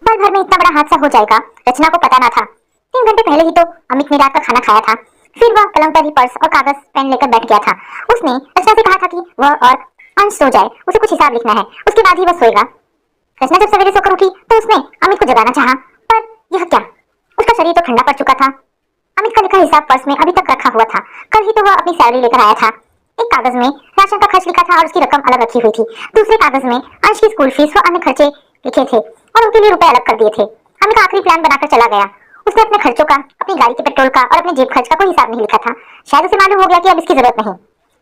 पल भर में इतना बड़ा हादसा हो जाएगा रचना को पता ना था। 3 घंटे पहले ही तो अमित ने रात का खाना खाया था। फिर वह पलंग पर ही पर्स और कागज पेन लेकर बैठ गया था। उसने रचना से कहा था कि वह और अंश सो जाए, उसे कुछ हिसाब लिखना है, उसके बाद ही वह सोएगा। रचना जब सवेरे सोकर उठी तो उसने अमित को जगाना चाहा, पर यह क्या, उसका शरीर तो ठंडा पड़ चुका था। अमित का लिखा हिसाब पर्स में अभी तक रखा हुआ था। कल ही तो वह अपनी सैलरी लेकर आया था। एक कागज में राशन का खर्च लिखा था और उसकी रकम अलग रखी हुई थी। दूसरे कागज में अंश की स्कूल फीस व अन्य खर्चे लिखे थे और उनके लिए रुपए अलग कर दिए थे। अमित आखिरी प्लान बनाकर चला गया। उसने अपने खर्चों का, अपनी गाड़ी के पेट्रोल का और अपने जेब खर्च का कोई हिसाब नहीं लिखा था। शायद उसे मालूम हो गया कि अब इसकी जरूरत नहीं।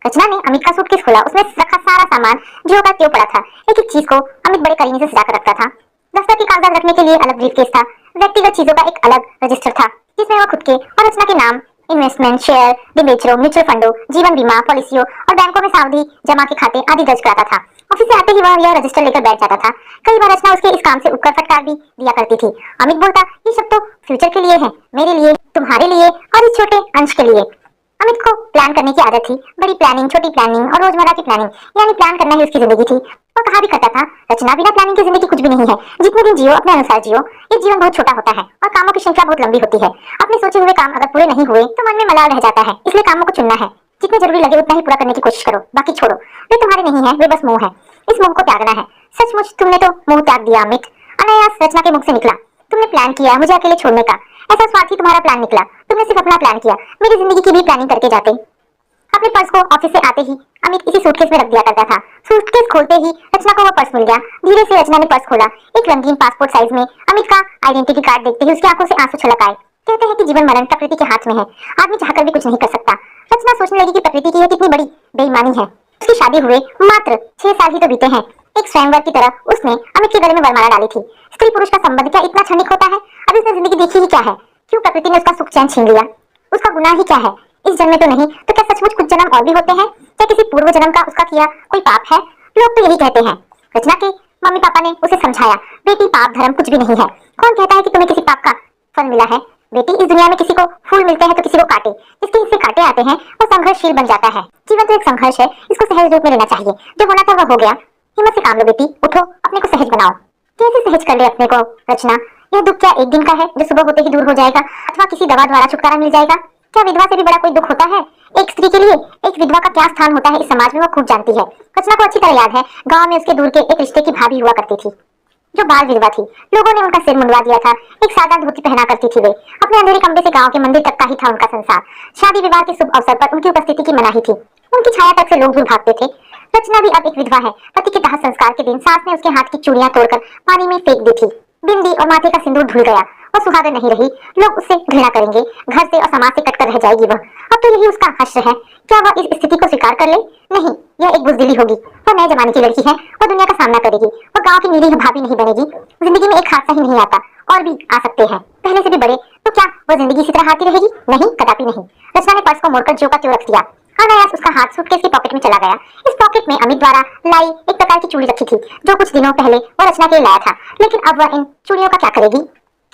रचना ने अमित का सूटकेस खोला। उसमें रखा सारा सामान जो का त्यों पड़ा था। एक एक चीज को अमित बड़े करीने से सजाकर रखता था। दफ्तर के कागजात रखने के लिए अलग ब्रीफकेस था। व्यक्तिगत चीजों का एक अलग रजिस्टर था जिसमें वह खुद के और रचना के नाम, इन्वेस्टमेंट, शेयर, डिबेंचरों, म्यूचुअल फंडों, जीवन बीमा पॉलिसियों और बैंकों में सावधि जमा के खाते आदि दर्ज कराता था। ऑफिस से आते ही वह यह रजिस्टर लेकर बैठ जाता था। कई बार रचना उसके इस काम से उठकर फटकार भी दिया करती थी। अमित बोलता, ये सब तो फ्यूचर के लिए है, मेरे लिए, तुम्हारे लिए और इस छोटे अंश के लिए। अमित को प्लान करने की आदत थी। बड़ी प्लानिंग, छोटी प्लानिंग और रोजमर्रा की प्लानिंग, यानी प्लान करना ही उसकी जिंदगी थी। वो कहा भी करता था, रचना बिना प्लानिंग की जिंदगी कुछ भी नहीं है। जितने दिन जियो अपने अनुसार जियो। ये जीवन बहुत छोटा होता है और कामों की श्रृंखला बहुत लंबी होती है। अपने सोचे हुए काम अगर पूरे नहीं हुए तो मन में मलाल रह जाता है। इसलिए कामों को चुनना है, जितने जरूरी लगे उतना ही पूरा करने की कोशिश करो, बाकी छोड़ो। वे तुम्हारे नहीं है, वे बस मोह है। इस मोह को त्यागना है। सचमुच तुमने तो मोह त्याग दिया अमित। अनायास रचना के मुख से निकला, तुमने प्लान किया मुझे अकेले छोड़ने का। ऐसा स्वार्थी तुम्हारा प्लान निकला। तुमने सिर्फ अपना प्लान किया, मेरी जिंदगी की भी प्लानिंग करके जाते। अपने पर्स को ऑफिस से आते ही अमित इसी सूटकेस में रख दिया करता था। सूटकेस खोलते ही रचना को वह पर्स मिल गया। धीरे से रचना ने पर्स खोला। एक रंगीन पासपोर्ट साइज में अमित का आइडेंटिटी कार्ड देखते ही उसकी आंखों से आंसू छलक आए। कहते हैं कि जीवन मरण प्रकृति के हाथ में है, आदमी चाहकर भी कुछ नहीं कर सकता। रचना सोचने लगी कि प्रकृति की यह कितनी बड़ी बेईमानी है। उसकी शादी हुए मात्र 6 साल ही तो बीते हैं। एक स्वयंवर की तरह उसने अमित के गले में वरमाला डाली थी। स्त्री पुरुष का संबंध क्या इतना क्षणिक होता है? अभी उसने जिंदगी देखी ही क्या है? क्यों प्रकृति ने उसका सुख चैन छीन लिया? उसका गुनाह ही क्या है? इस जन्म में तो नहीं तो क्या सचमुच कुछ जन्म और भी होते हैं? क्या किसी पूर्व जन्म का उसका किया कोई पाप है? लोग तो यही कहते हैं। रचना के मम्मी पापा ने उसे समझाया, बेटी पाप धर्म कुछ भी नहीं है। कौन कहता है कि तुम्हें किसी पाप का फल मिला है? बेटी, इस दुनिया में किसी को फूल मिलते हैं तो किसी को कांटे। जिसके हिस्से कांटे आते हैं वो संघर्षशील बन जाता है। जीवन तो एक संघर्ष है, इसको सहज रूप में लेना चाहिए। जो होना था वह हो गया। हिम्मत से काम लो बेटी, उठो, अपने को सहज बनाओ। कैसे सहज कर ले अपने को रचना? यह दुख क्या एक दिन का है जो सुबह होते ही दूर हो जाएगा, अथवा किसी दवा द्वारा छुटकारा मिल जाएगा? क्या विधवा से भी बड़ा कोई दुख होता है? एक स्त्री के लिए एक विधवा का क्या स्थान होता है इस समाज में वो खूब जानती है। रचना को अच्छी तरह याद है, गांव में उसके दूर के एक रिश्ते की भाभी हुआ करती थी जो बाल विधवा थी। लोगों ने उनका सिर मुंडवा दिया था। एक सादा धोती पहना करती थी वे। अपने अंधेरे कमरे से गांव के मंदिर तक का ही था उनका संसार। शादी विवाह के शुभ अवसर पर उनकी उपस्थिति की मनाही थी। उनकी छाया तक से लोग दूर भागते थे। रचना भी अब एक विधवा है। पति के दाह संस्कार के दिन सास ने उसके हाथ की चूड़ियां तोड़कर पानी में फेंक दी थी। बिंदी और माथे का सिंदूर धुल गया। वह सुहागन नहीं रही। लोग उससे घृणा करेंगे। घर से और समाज से कटकर रह जाएगी वह। अब तो यही उसका हश्र है। क्या वह इस स्थिति को स्वीकार कर ले? नहीं, यह एक बुजदिली होगी। वह नए जमाने की लड़की है। वह दुनिया का सामना करेगी। वह गांव की निरीह भाभी नहीं बनेगी। जिंदगी में एक हादसा ही नहीं आता, और भी आ सकते हैं, पहले से भी बड़े। तो क्या वह जिंदगी इसी तरह आती रहेगी? नहीं, कदापि नहीं। रचना ने पर्स को मोड़कर जो का त्यों रख दिया। अनायास उसका हाथ सूटकेस की पॉकेट में चला गया। इस पॉकेट में अमित द्वारा लाई एक प्रकार की चूड़ी रखी थी जो कुछ दिनों पहले वह रचना के लिए लाया था। लेकिन अब वह इन चूड़ियों का क्या करेगी?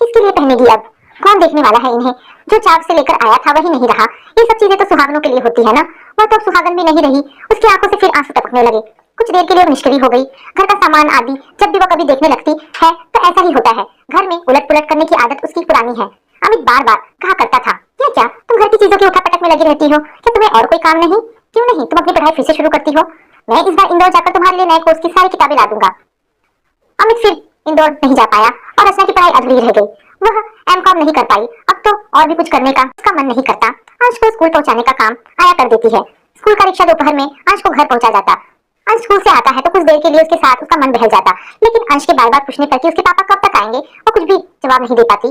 किसके लिए पहनेगी अब? कौन देखने वाला है इन्हें? जो चाव से लेकर आया था वही नहीं रहा। ये सब चीजें तो सुहागनों के लिए होती है ना। वह तो अब सुहागन भी नहीं रही। उसकी आंखों से फिर आंसू टपकने लगे। कुछ देर के लिए निष्क्रिय हो गई। घर का सामान आदि जब भी वह कभी देखने लगती है तो ऐसा ही होता है। घर में उलट पुलट करने की आदत उसकी पुरानी है। अमित बार बार कहा करता था, क्या क्या तुम घर की चीजों की उठापटक में लगी रहती हो? क्या तुम्हें और कोई काम नहीं? क्यों नहीं तुम अपनी पढ़ाई फिर से शुरू करती हो? मैं इस बार इंदौर जाकर तुम्हारे लिए नए कोर्स की सारी किताबें ला दूंगा। अमित फिर इंदौर नहीं जा पाया और रचना की पढ़ाई अधूरी रह गई। वह एमकॉम नहीं कर पाई। अब तो और भी कुछ करने का उसका मन नहीं करता। अंश को स्कूल पहुंचाने का काम आया कर देती है। स्कूल का रिक्शा दोपहर में अंश को घर पहुंचा जाता। अंश स्कूल से आता है तो कुछ देर के लिए उसके साथ उसका मन बहल जाता। लेकिन अंश के बार बार पूछने पर कि उसके पापा कब तक आएंगे वो कुछ भी जवाब नहीं दे पाती।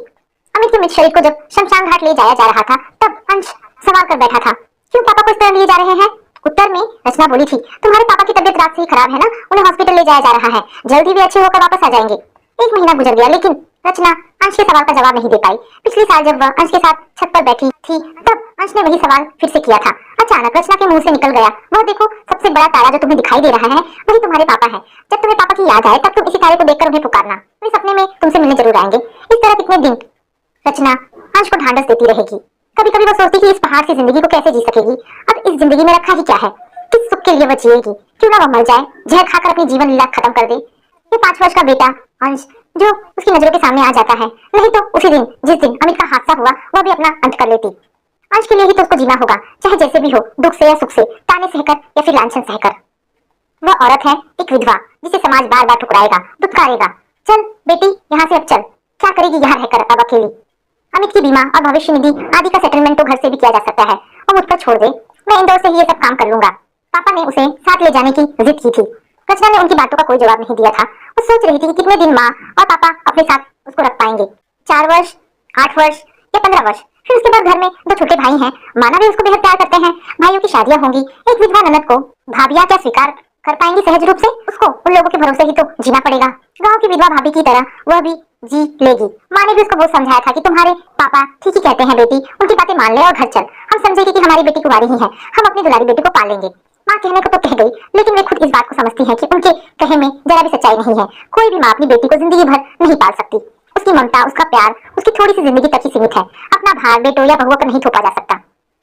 अमित के मृत शरीर को जब शमशान घाट ले जाया जा रहा था तब अंश सवाल कर बैठा था, क्यों पापा को इस तरह लिए जा रहे हैं? उत्तर में रचना बोली थी, तुम्हारे पापा की तबीयत रात से ही खराब है ना, उन्हें हॉस्पिटल ले जाया जा रहा है। जल्दी भी अच्छे होकर वापस आ जाएंगे। 1 महीना गुजर गया लेकिन रचना अंश के सवाल का जवाब नहीं दे पाई। पिछले साल जब वह अंश के साथ छत पर बैठी थी तब अंश ने वही सवाल फिर से किया था। अचानक रचना के मुंह से निकल गया, वह देखो सबसे बड़ा तारा जो तुम्हें दिखाई दे रहा है वही तुम्हारे पापा है। जब तुम्हें पापा की याद आए तब तुम इसी तारे को देखकर उन्हें पुकारना। वे सपने में तुमसे मिलने जरूर आएंगे। इस तरह कितने दिन रचना अंश को ढांढस देती रहेगी। कभी कभी वह सोचती कि इस पहाड़ की जिंदगी को कैसे जी सकेगी। अब इस जिंदगी में रखा ही क्या है? किस सुख के लिए वह जिएगी? क्यों ना वह मर जाए, जहर खाकर अपनी जीवन लीला खत्म कर दे। ये 5 वर्ष का बेटा अंश जो उसकी नजरों के सामने आ जाता है। नहीं तो उसी दिन जिस दिन अमित का हादसा हुआ वह भी अपना अंत कर लेती। अंश के लिए ही तो उसको जीना होगा, चाहे जैसे भी हो, दुख से या सुख से, ताने सहकर या फिर लांछन सहकर। वह औरत है एक विधवा जिसे समाज बार बार ठुकराएगा, दुत्कारेगा। चल बेटी यहाँ से अब चल, क्या करेगी यहाँ रहकर अब अकेली। अमित की बीमा और भविष्य निधि आदि का सेटलमेंट तो घर से भी किया जा सकता है, और मुझ पर छोड़ दे, मैं इंदौर से ही ये सब काम कर लूंगा। पापा ने उसे साथ ले जाने की जिद की थी। रचना ने उनकी बातों का कोई जवाब नहीं दिया था। वो सोच रही थी कि कितने दिन माँ और पापा अपने साथ उसको रख पाएंगे। 4 वर्ष, 8 वर्ष या 15 वर्ष। फिर उसके बाद घर में 2 छोटे भाई हैं, माना भी उसको बेहद प्यार करते हैं। भाइयों की शादियां होंगी, एक विधवा ननद को भाभियां क्या स्वीकार कर पाएंगी सहज रूप से। उसको उन लोगों के भरोसे ही तो जीना पड़ेगा। गांव की विधवा भाभी की तरह वह भी जी लेगी। माँ ने भी उसको बहुत समझाया था कि तुम्हारे पापा ठीक ही कहते हैं बेटी, उनकी बातें मान ले और घर चल। हम समझेगी कि हमारी बेटी कुंवारी ही है, हम अपनी दुलारी बेटी को पाल लेंगे। माँ कहने को तो कह गई, लेकिन वे खुद इस बात को समझती हैं कि उनके कहे में जरा भी सच्चाई नहीं है। कोई भी माँ अपनी बेटी को जिंदगी भर नहीं पाल सकती। उसकी ममता, उसका प्यार, उसकी थोड़ी सी जिंदगी तक ही सीमित है। अपना भार बेटों या बहुओं पर नहीं थोपा जा सकता।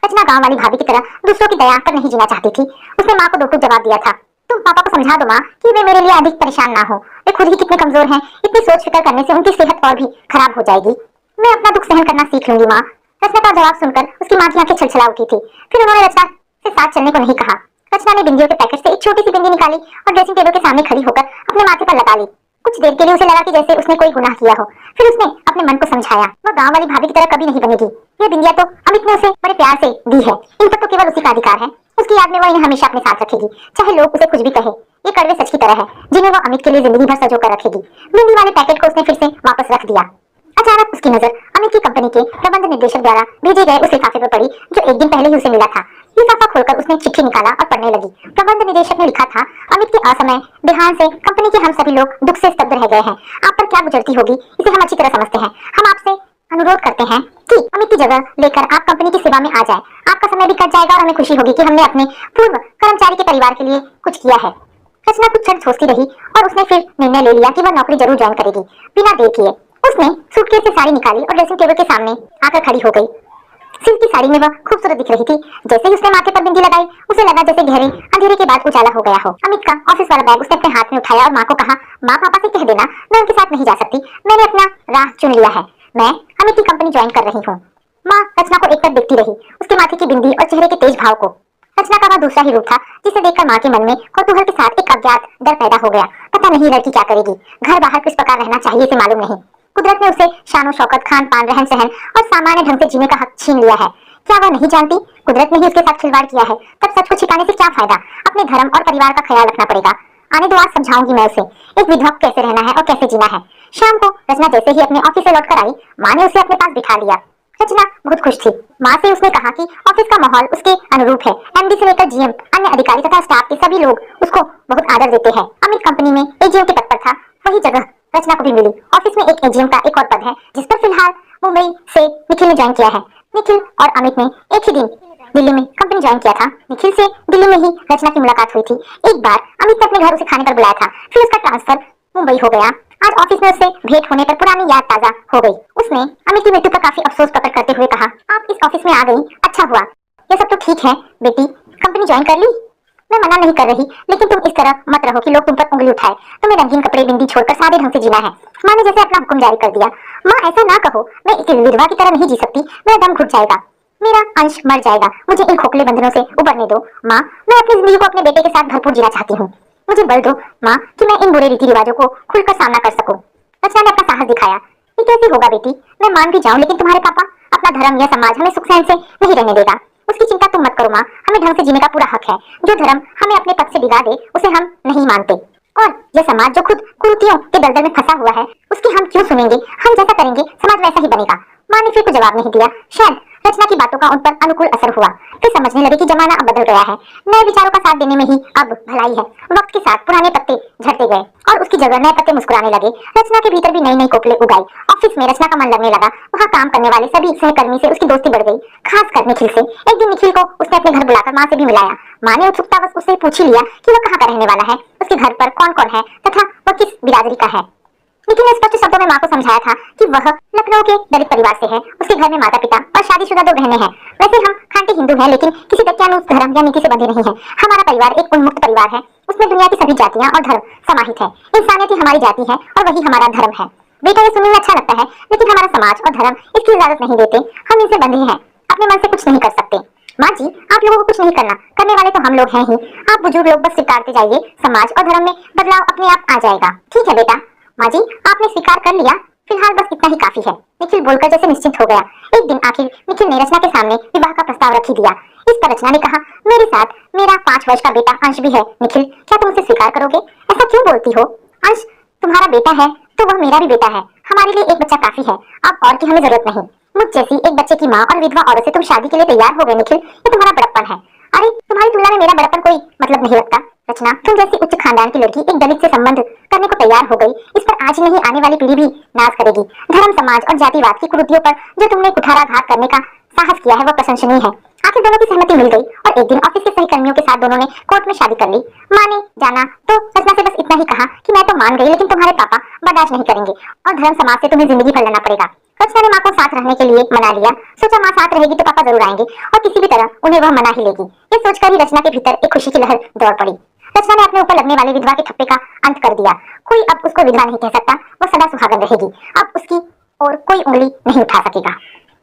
रचना गांव वाली भाभी की तरह दूसरों की दया पर नहीं जीना चाहती थी। उसने माँ को दो टूक जवाब दिया था, तुम पापा को समझा दो माँ कि वे मेरे लिए अधिक परेशान ना हो। वे खुद ही कितने कमजोर हैं, इतनी सोच फिक्र करने से उनकी सेहत और भी खराब हो जाएगी। मैं अपना दुख सहन करना सीख लूंगी माँ। रचना का जवाब सुनकर उसकी माँ की आंखें छलछला उठी थी। फिर उन्होंने रचना से साथ चलने को नहीं कहा। रचना ने बिंदियों के पैकेट से एक छोटी सी बिंदी निकाली और ड्रेसिंग टेबल के सामने खड़ी होकर अपने माथे पर लगा ली। कुछ देर के लिए उसे लगा कि जैसे उसने कोई गुनाह किया हो। फिर उसने अपने मन को समझाया, वह गांव वाली भाभी की तरह कभी नहीं बनेगी। ये बिंदिया तो अमित ने उसे बड़े प्यार से दी है, इन पर तो केवल उसी का अधिकार है। उसकी याद में वह इन्हें हमेशा अपने साथ रखेगी, चाहे लोग उसे कुछ भी कहे। ये कड़वे सच की तरह है, जिन्हें वो अमित के लिए जिंदगी भर सजो कर रखेगी। बिंदी वाले पैकेट को उसने फिर से वापस रख दिया। अचानक उसकी नजर अमित की कंपनी के प्रबंध निर्देशक द्वारा भेजे गए उस लिफाफे पर पड़ी, जो एक दिन पहले ही उसे मिला था। लिफाफा खोलकर उसने चिट्ठी निकाला और पढ़ने लगी। प्रबंध निदेशक ने लिखा था, अमित के असमय देहांत से कंपनी के हम सभी लोग दुख से स्तब्ध रह गए हैं। आप पर क्या गुजरती होगी इसे हम अच्छी तरह समझते हैं। हम आपसे अनुरोध करते हैं कि अमित की जगह लेकर आप कंपनी की सेवा में आ जाए। आपका समय भी कट जाएगा और हमें खुशी होगी कि हमने अपने पूर्व कर्मचारी के परिवार के लिए कुछ किया है। रचना कुछ क्षण सोचती रही और उसने फिर निर्णय ले लिया कि वह नौकरी जरूर ज्वाइन करेगी। बिना देर किए उसने सूटकेस से साड़ी निकाली और ड्रेसिंग टेबल के सामने आकर खड़ी हो गई। सिल्क की साड़ी में वह खूबसूरत दिख रही थी। जैसे ही उसने माथे पर बिंदी लगाई, उसे लगा जैसे गहरे अंधेरे के बाद उजाला हो गया हो। अमित का ऑफिस वाला बैग उसने अपने हाथ में उठाया और माँ को कहा, माँ पापा से कह देना मैं उनके साथ नहीं जा सकती, मैंने अपना राह चुन लिया है, मैं अमित की कंपनी ज्वाइन कर रही हूँ। माँ रचना को एकटक देखती रही, उसके माथे की बिंदी और चेहरे के तेज भाव को। रचना का वह दूसरा ही रूप था, जिसे देखकर माँ के मन में कौतूहल के साथ एक अज्ञात डर पैदा हो गया। पता नहीं लड़की क्या करेगी, घर बाहर किस प्रकार रहना चाहिए इसे मालूम नहीं। कुदरत ने उसे शानो शौकत, खान पान, रहन सहन और सामान्य ढंग से जीने का हक छीन लिया है। क्या वह नहीं जानती कुदरत ने ही उसके साथ खिलवाड़ किया है? तब सच को छिपाने से क्या फायदा? अपने धर्म और परिवार का ख्याल रखना पड़ेगा। आने दो, आज समझाऊंगी मैं उसे एक विधवा को कैसे रहना है और कैसे जीना है। शाम को रचना जैसे ही अपने ऑफिस से लौटकर आई, माँ ने उसे अपने पास बिठा लिया। रचना बहुत खुश थी। माँ से उसने कहा कि ऑफिस का माहौल उसके अनुरूप है। एमडी से लेकर जीएम, अन्य अधिकारी तथा स्टाफ के सभी लोग उसको बहुत आदर देते हैं। अमित कंपनी में एजीएम के पद पर था, वही जगह रचना को भी मिली। ऑफिस में एक एजीएम का एक और पद है, जिस पर फिलहाल मुंबई से निखिल ने ज्वाइन किया है। निखिल और अमित ने एक ही दिन दिल्ली में कंपनी ज्वाइन किया था। निखिल से दिल्ली में ही रचना की मुलाकात हुई थी। एक बार अमित ने अपने घर उसे खाने पर बुलाया था, फिर उसका ट्रांसफर मुंबई हो गया। आज ऑफिस में उससे भेंट होने पर पुरानी याद ताजा हो गई। उसने अमित की मृत्यु पर काफी अफसोस प्रकट करते हुए कहा, आप इस ऑफिस में आ गई, अच्छा हुआ। ये सब तो ठीक है बेटी, कंपनी ज्वाइन कर ली, मैं मना नहीं कर रही, लेकिन तुम इस तरह मत रहो कि लोग तुम पर उंगली उठाए। तुम्हें रंगीन कपड़े बिंदी छोड़कर सादे ढंग से जीना है। माँ ने जैसे अपना हुक्म जारी कर दिया। माँ ऐसा ना कहो, मैं एक विधवा की तरह नहीं जी सकती, मेरा दम घुट जाएगा, मेरा अंश मर जाएगा, मुझे इन खोखले बंधनों से उबरने दो। माँ, मैं अपनी जिंदगी को अपने बेटे के साथ भरपूर जीना चाहती हूँ। मुझे बल दो माँ कि मैं इन बुरे रीति रिवाजों को खुलकर सामना कर सकूं। रचना ने अपना साहस दिखाया। ये कैसे होगा बेटी, मैं मान भी जाऊं, लेकिन तुम्हारे पापा, अपना धर्म या समाज हमें सुख सहन से नहीं रहने देगा। उसकी चिंता तुम मत करो माँ, हमें ढंग से जीने का पूरा हक है। जो धर्म हमें अपने पद से बिगा दे उसे हम नहीं मानते, और यह समाज जो खुद कुरीतियों के दलदल में फंसा हुआ है उसकी हम क्यों सुनेंगे? हम जैसा करेंगे समाज वैसा ही बनेगा। माँ ने फिर कोई जवाब नहीं दिया। शायद रचना की बातों का उन पर अनुकूल असर हुआ। फिर समझने लगे कि जमाना अब बदल गया है, नए विचारों का साथ देने में ही अब भलाई है। वक्त के साथ पुराने पत्ते झड़ते गए और उसकी जगह नए पत्ते मुस्कुराने लगे। रचना के भीतर भी नई नई कोपलें उगाई। ऑफिस में रचना का मन लगने लगा। वहाँ काम करने वाले सभी सहकर्मी से उसकी दोस्ती बढ़ गई, खासकर निखिल से। एक दिन निखिल को उसने अपने घर बुलाकर माँ से भी मिलाया। माँ ने उत्सुकतावश उससे पूछ ही लिया कि वह कहाँ का रहने वाला है, उसके घर पर कौन कौन है तथा वह किस बिरादरी का है। निखिल ने स्पष्ट शब्दों में माँ को समझाया था कि वह लखनऊ के दलित परिवार से है। उसके घर में माता पिता और शादीशुदा 2 बहनें हैं। वैसे हम खांटी हिंदू हैं, लेकिन किसी दत्यानुस धर्म या नीति से बंधे नहीं हैं। हमारा परिवार एक उन्मुक्त परिवार है, उसमें दुनिया की सभी जातियां और धर्म समाहित है। इंसानियत ही हमारी जाति है और वही हमारा धर्म है। बेटा ये सुनने में अच्छा लगता है, लेकिन हमारा समाज और धर्म इसकी इजाजत नहीं देते। हम इनसे बंधे हैं, अपने मन से कुछ नहीं कर सकते। माँ जी, आप लोगों को कुछ नहीं करना, करने वाले तो हम लोग हैं ही। आप बुजुर्ग लोग बस स्वीकारते जाइए, समाज और धर्म में बदलाव अपने आप आ जाएगा। ठीक है बेटा। माँ जी, आपने स्वीकार कर लिया, फिलहाल बस इतना ही काफी है। निखिल बोलकर जैसे निश्चिंत हो गया। एक दिन आखिर निखिल ने रचना के सामने विवाह का प्रस्ताव रख ही दिया। इस पर रचना ने कहा, मेरे साथ मेरा 5 वर्ष का बेटा अंश भी है। निखिल, क्या तुम उसे स्वीकार करोगे? ऐसा क्यों बोलती हो? अंश तुम्हारा बेटा है तो वह मेरा भी बेटा है। हमारे लिए एक बच्चा काफी है, अब और की हमें जरूरत नहीं। मुझ जैसी एक बच्चे की माँ और विधवा औरत से तुम शादी के लिए तैयार हो गए निखिल, ये तुम्हारा बड़प्पन है। अरे तुम्हारी तुलना में मेरा बड़प्पन कोई मतलब नहीं रखता। रचना, तुम जैसी उच्च खानदान की लड़की एक दलित से संबंध करने को तैयार हो गई, इस पर आज ही नहीं आने वाली पीढ़ी भी नाज करेगी। धर्म, समाज और जातिवाद की कुरीतियों पर जो तुमने कुठाराघात करने का साहस किया है वह प्रशंसनीय है। आखिर दोनों की सहमति मिल गई और एक दिन ऑफिस के सही कर्मियों के साथ दोनों ने कोर्ट में शादी कर ली। माँ ने जाना तो रचना से बस इतना ही कहा कि मैं तो मान गई, लेकिन तुम्हारे पापा बर्दाश्त नहीं करेंगे और धर्म समाज से तुम्हें जिंदगी भर लड़ना पड़ेगा। रचना ने माँ को साथ रहने के लिए मना लिया। सोचा माँ साथ रहेगी तो पापा जरूर आएंगे और किसी भी तरह उन्हें वह मना ही लेगी। ये सोचकर ही रचना के भीतर एक खुशी की लहर दौड़ पड़ी। रचना ने अपने ऊपर लगने वाले विधवा के थप्पे का अंत कर दिया। कोई अब उसको विधवा नहीं कह सकता, वो सदा सुहागन रहेगी। अब उसकी और कोई उंगली नहीं उठा सकेगा।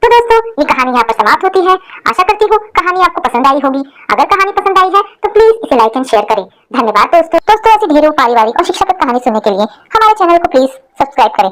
तो दोस्तों, ये कहानी यहाँ पर समाप्त होती है। आशा करती हूँ कहानी आपको पसंद आई होगी। अगर कहानी पसंद आई है तो प्लीज इसे लाइक एंड शेयर करें। धन्यवाद दोस्तों। ऐसी ढेरों पारिवारिक और शिक्षाप्रद कहानी सुनने के लिए हमारे चैनल को प्लीज सब्सक्राइब करें।